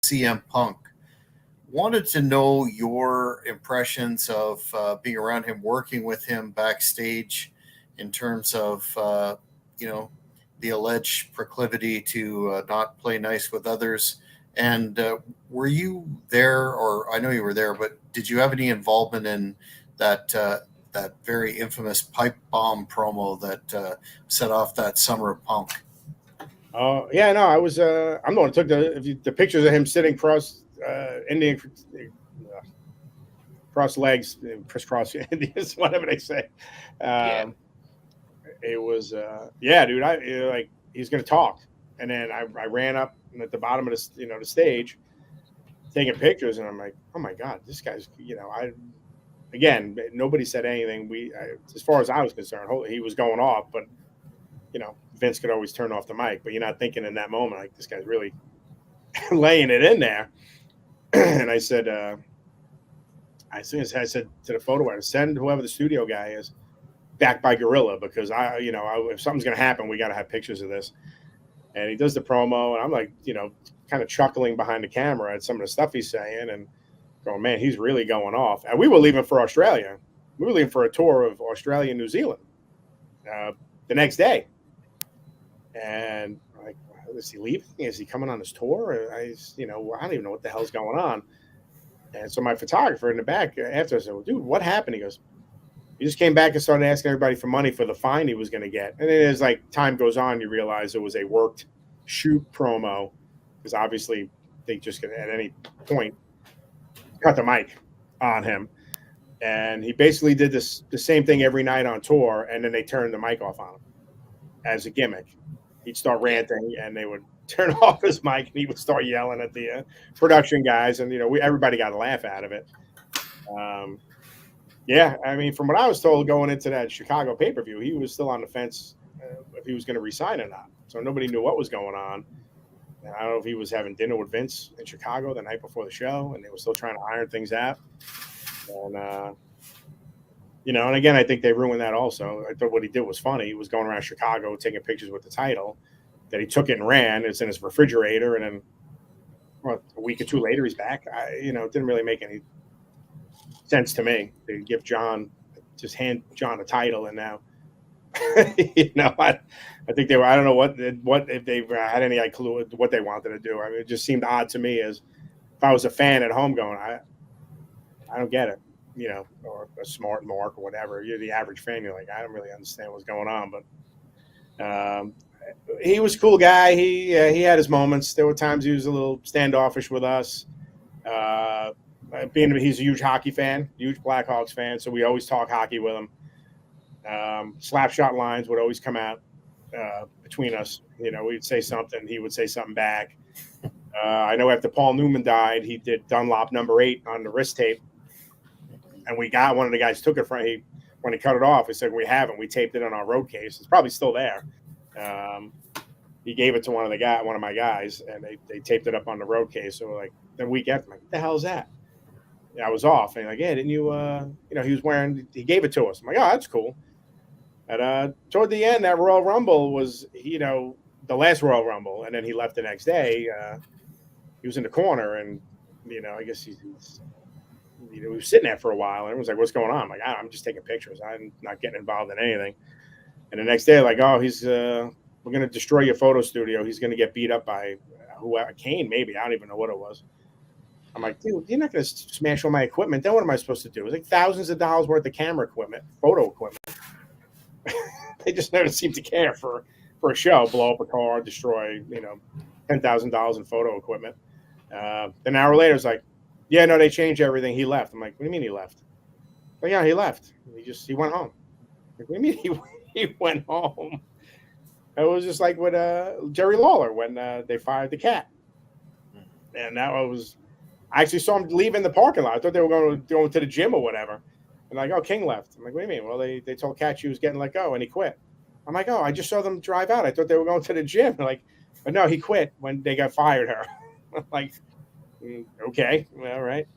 CM Punk. Wanted to know your impressions of being around him, working with him backstage, in terms of you know the alleged proclivity to not play nice with others. And were you there, or I know you were there, but did you have any involvement in that very infamous pipe bomb promo that set off that summer of Punk? Oh yeah, no, I was. I'm the one who took the pictures of him sitting Indian cross legs, crisscross Indians, whatever they say. Yeah. Um, it was yeah, dude. Like he's gonna talk, and then I ran up at the bottom of the stage, taking pictures, and I'm like, oh my god, this guy's I again nobody said anything. As far as I was concerned, he was going off, but Vince could always turn off the mic, but you're not thinking in that moment like this guy's really laying it in there. And I said, as soon as I said to the photo editor, send whoever the studio guy is back by Gorilla, because if something's gonna happen, we got to have pictures of this. And he does the promo, and I'm like, kind of chuckling behind the camera at some of the stuff he's saying, and going, man, he's really going off. And we were leaving for Australia. We were leaving for a tour of Australia and New Zealand the next day. And I'm like, is he leaving? Is he coming on this tour? I don't even know what the hell's going on. And so my photographer in the back after I said, well, dude, what happened? He goes, he just came back and started asking everybody for money for the fine he was going to get. And then as like time goes on, you realize it was a worked shoot promo, because obviously they just could at any point cut the mic on him. And he basically did the same thing every night on tour, and then they turned the mic off on him as a gimmick. He'd start ranting, and they would turn off his mic, and he would start yelling at the production guys, and everybody got a laugh out of it. Yeah, I mean, from what I was told going into that Chicago pay-per-view, he was still on the fence if he was going to resign or not. So nobody knew what was going on. And I don't know if he was having dinner with Vince in Chicago the night before the show, and they were still trying to iron things out. And and again, I think they ruined that also. I thought what he did was funny. He was going around Chicago taking pictures with the title. That he took it and ran. It's in his refrigerator, and then a week or two later, he's back. It didn't really make any sense to me to give just hand John a title, and now, I think they were. I don't know what if they had any clue what they wanted to do. I mean, it just seemed odd to me as if I was a fan at home going, I don't get it, or a smart mark or whatever. You're the average fan. You're like, I don't really understand what's going on, but he was a cool guy. He had his moments. There were times he was a little standoffish with us. He's a huge hockey fan, huge Blackhawks fan, so we always talk hockey with him. Slapshot lines would always come out between us. We'd say something, he would say something back. I know after Paul Newman died, he did Dunlop number 8 on the wrist tape, and we got one of the guys took it from when he cut it off. He said we haven't. We taped it on our road case. It's probably still there. He gave it to one of my guys, and they taped it up on the road case. So like the week after, I'm like, what the hell is that? I was off, and like, yeah, didn't you? He gave it to us. I'm like, oh, that's cool. And toward the end, that Royal Rumble was, the last Royal Rumble, and then he left the next day. He was in the corner, and I guess he was sitting there for a while, and everyone's like, what's going on? I'm like, I'm just taking pictures. I'm not getting involved in anything. And the next day, like, oh, we're going to destroy your photo studio. He's going to get beat up by whoever, Kane, maybe. I don't even know what it was. I'm like, dude, you're not going to smash all my equipment. Then what am I supposed to do? It's like thousands of dollars worth of camera equipment, photo equipment. They just never seem to care for a show. Blow up a car, destroy, $10,000 in photo equipment. An hour later, it's like, yeah, no, they changed everything. He left. I'm like, what do you mean he left? Well, yeah, he left. He went home. Like, what do you mean he went home? It was just like with Jerry Lawler when they fired the cat. And that was, I actually saw him leaving the parking lot. I thought they were going to the gym or whatever. And like, oh, King left. I'm like, what do you mean? Well, they told Cat she was getting let go, and he quit. I'm like, oh, I just saw them drive out. I thought they were going to the gym. Like, but no, he quit when they got fired her. I'm like, okay, all right.